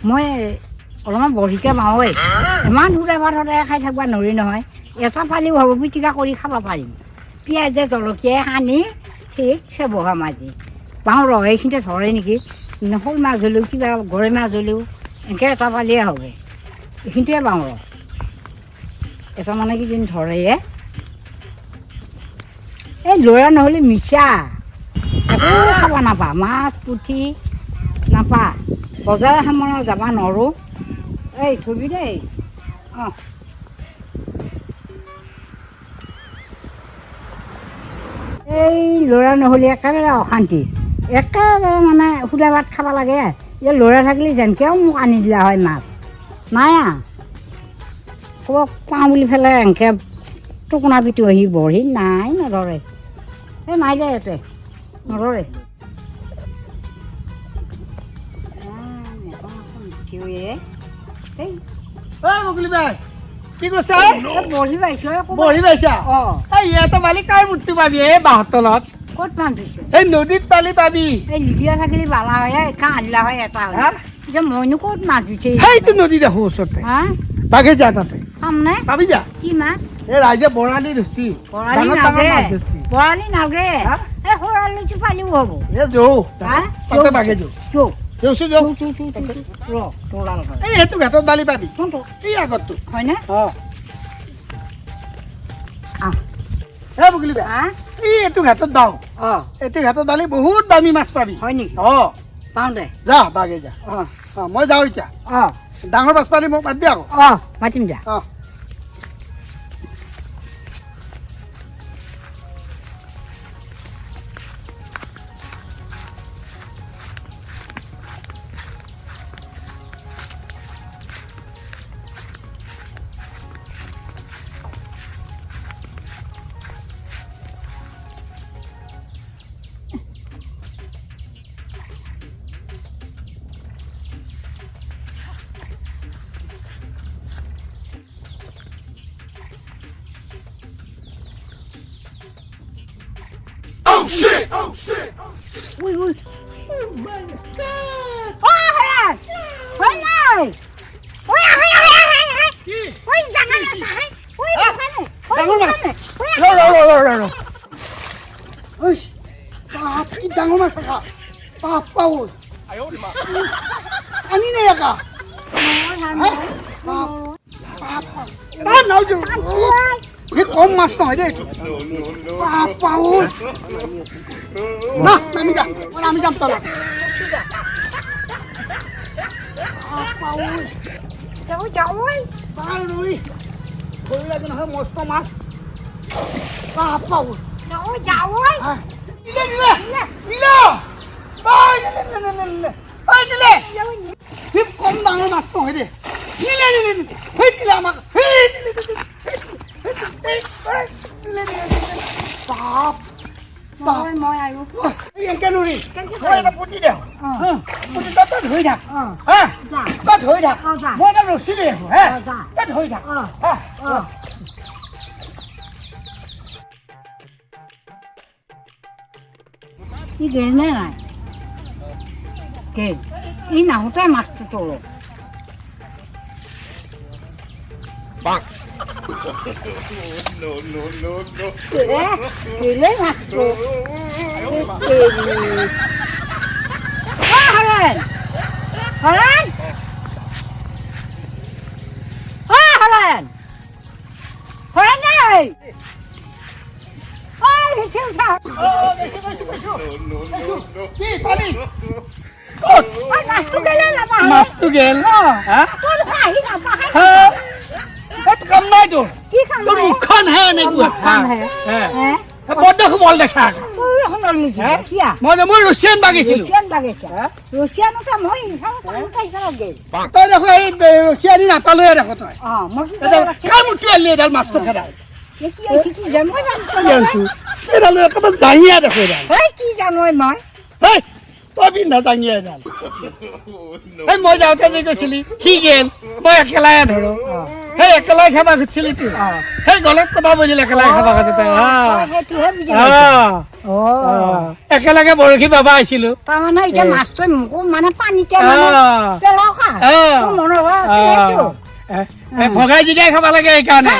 মই অলপমান বঢ়িকৈ বাওঁ ইমান দূৰ এবাৰ সদায় খাই থাকিব নোৱাৰি নহয় এটা পালিও হ'ব পিটিকা কৰি খাব পাৰিম পিঁয়াজে জলকীয়াই সানি ঠিকছে বহা মাজি বাওঁ ৰ এইখিনিতে ধৰে নেকি শ'ল মাছ হ'লেও কিবা গৰৈ মাছ হ'লেও এনেকৈ এটা পালিয়ে হ'ব এইখিনিতে বাওঁ ৰ এটা মানে কিদিন ধৰে এই ল'ৰা নহ'লে মিছা একো খাব নাপা মাছ পুঠি নাপা বজাৰ সামৰা যাব নোৱাৰোঁ এই থবি দেই অঁ এই ল'ৰা নহ'লে একেবাৰে অশান্তি একেবাৰে মানে সুদা ভাত খাব লাগে এই ল'ৰা থাকিলে যেনকৈও মোক আনি দিলা হয় মাছ নাই ক'ব পাওঁ বুলি পেলাই এনেকৈ টোকোনা পিটো আহি বঢ়ি নাই নধৰে এই নাই দে ইয়াতে নধৰে কি কৈছা বঢ়ি পাইছো বহি পাইছা অঁ ইয়াতে পালি কাৰ মূৰ্তি পাবি এই বাঁহৰ তলত ক'ত মান থৈছে এই নদীত পালি পাবি এই লিগিয়া থাকিলে বালা হয় একা আনিলা হয় এটা হয় এতিয়া মইনো ক'ত মাছ বিচাৰি সেইটো নদী দেখো ওচৰতে হা বাঘে যা তাতে সামনে পাবি যা কি মাছ এই ৰাইজে বৰালি ধৰছি বৰালি ডাঙৰ ডাঙৰ নাগে মাছ ধৰছি বৰালি নাগে এই সৰালিটো পালিও হ'ব এ যৌ হা তাতে বাঘে যৌ যৌ যৌছো যৌ ৰ তোলাল হয় এই সেইটো ঘাটত বালি পাবি কোনটো এই আগতটো হয়নে অ আহ এই বগলি বে হা এই এইটো ঘাটত বাও অঁ এইটো ঘাটত বালি বহুত দামী মাছ পাবি হয় নেকি অ পাওঁ দে যা বাঘে যা অঁ অ মই যাওঁ এতিয়া অঁ ডাঙৰ মাছ পালি মোক মাতিবি আকৌ অঁ মাতিম যা অ উই উই ôi hả ôi này ôi à hay ôi chẳng hay là sai ôi chẳng hay này ডাঙৰ মাছ ôi ৰ ঐ বাপ কি ডাঙৰ মাছ আকা বাপ পাও আনি নাই আকা নাও যৌ এই কম মাছ নহয় দেই এইটো বাপ পাও না নামি যা আমি যাম তলত cháu cháu ơi পাও ৰুই ধৰি লাগে নহয় মস্ত মাছ বাপ পাও cháu ơi cháu ơi নিলে নিলে নিলে নিলে খুব কম ডাঙৰ মাছ নহয় দেই নিলে নিলে নিলে আমাক বাপ moi moi ai luôn এনেকে নুৰি মই এটা পুতি দেওঁ পুতি তই ধৰি থাক হা dạ তই ধৰি থাক dạ মই এটা ৰছী দি আহোঁ হা dạ তই ধৰি থাক হা cái ghế này này ghế ý nào tới mặt tôi rồi ghế lấy mặt tôi Hả lên Hả lên Hả lên Hả lên đây ôi siêu sao কি পালি ক'ত ôi মাছটো গেলে না পাহাড়ে মাছটো গেল হা তোর খাই না পাহাড়ে সেইটো কাম নাই তোৰ কি কাম তোৰ নাই মুখখন হে এনেকুৱা মুখখন হে। হ্যাঁ বড্ড কোমল দেখা তুই এখন লিখি কিয়া মই মই ৰছিয়ান বাগিছিলোঁ ৰুচিয়ান বাগেছে ৰুচিয়ান ওটা মই তাই লাগে তই দেখো এই ৰছিয়ানি নাপালোৱে দেখো তই মই কি কাৰ মুঠি আলি এডাল মাছটো খেদাই কি আছে কি জানো মই জানছো এডাল একেবাৰে জাঙিয়া দেখো এডাল হয় কি জানো মই হেই তই পিন্ধা জাঙিয়া এডাল এই মই যাওঁতে যে কৈছিলি সি গেল মই একেলাই ধৰো সেই একেলাই খাবা খুজিছিলি তুই সেই গলত কথা বুজিল একেলাই খাবা খুজি তই সেইটোহে বুজি একেলগে বৰশী বাবা আহিছিলো তাৰমানে এতিয়া মাছটো মোকো মানে পানীতে মানে তেলৰ খা তোৰ মনৰ ভাৱ আছে সেইটো। ভগাই জিকাই খাব লাগে সেইকাৰণে